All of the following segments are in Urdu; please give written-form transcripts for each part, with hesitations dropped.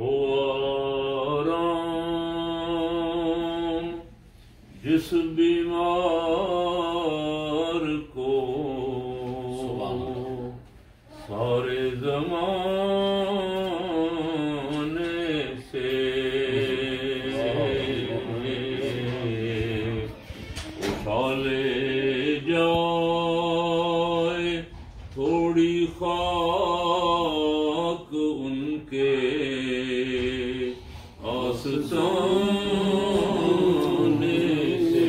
ہو آرام جس بیمار کو سارے زمانے سے اٹھا لے جائے تھوڑی خاک ان کے آستانے سے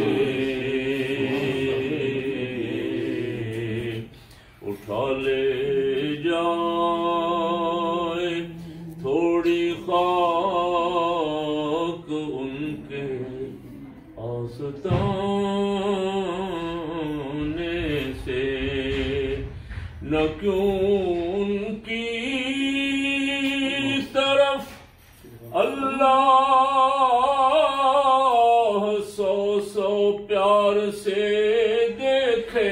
اٹھا لے جائے تھوڑی خاک ان کے آستانے سے نہ کیوں ان کی طرف اللہ سو سو پیار سے دیکھے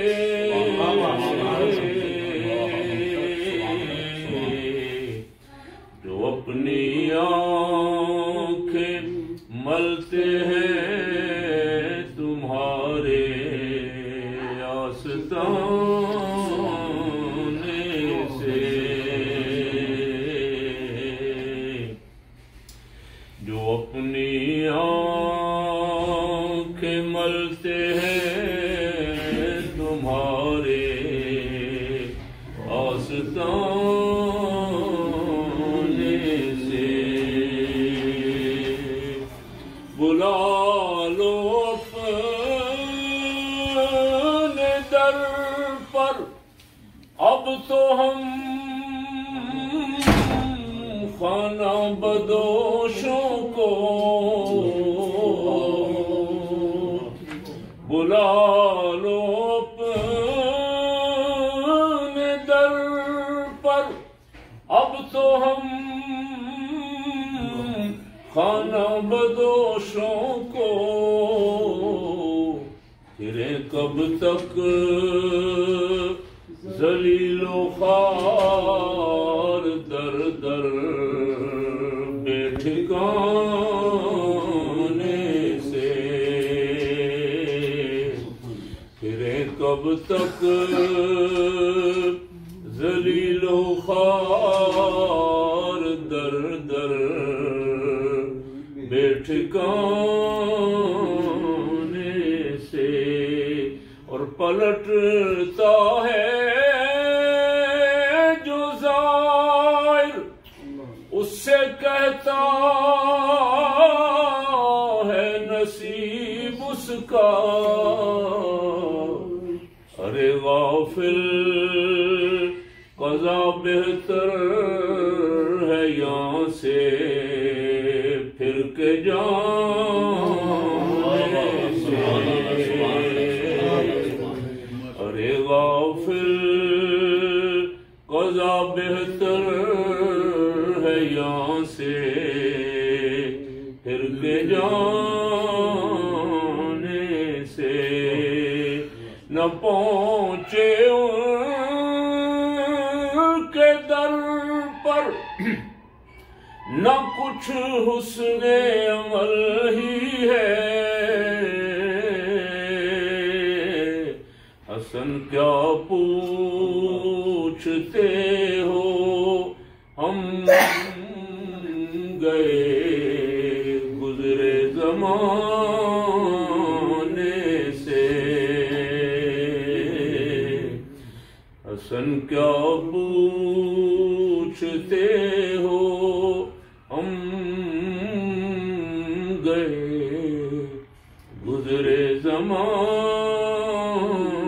جو اپنی آنکھیں ملتے ہیں تمہارے آستانے سے جو اپنی آنکھیں ملتے ہیں تمہارے آستانے سے بلا لو اپنے در پر اب تو ہم خانہ بدوشوں کو بلا لو اپنے در پر اب تو ہم خانہ بدوشوں کو پھریں کب تک ذلیل و خوار در در بے ٹھکانے سے پھریں کب تک ذلیل و خوار در در بے ٹھکانے سے اور پلٹتا ہے جو ظاہر اس سے کہتا ہے نصیب اس کا ارے غافل قضا بہتر ہے یہاں سے پھر کے جانے سے ارے غافل قضا بہتر ہے یہاں سے پھر کے جانے سے نہ پہنچے ان کے در پر نہ کچھ حسن عمل ہی ہے حسن کیا پوچھتے ہو ہم گئے گزرے زمانے سے حسن کیا پوچھتے ہو ہم گئے گزرے زمانے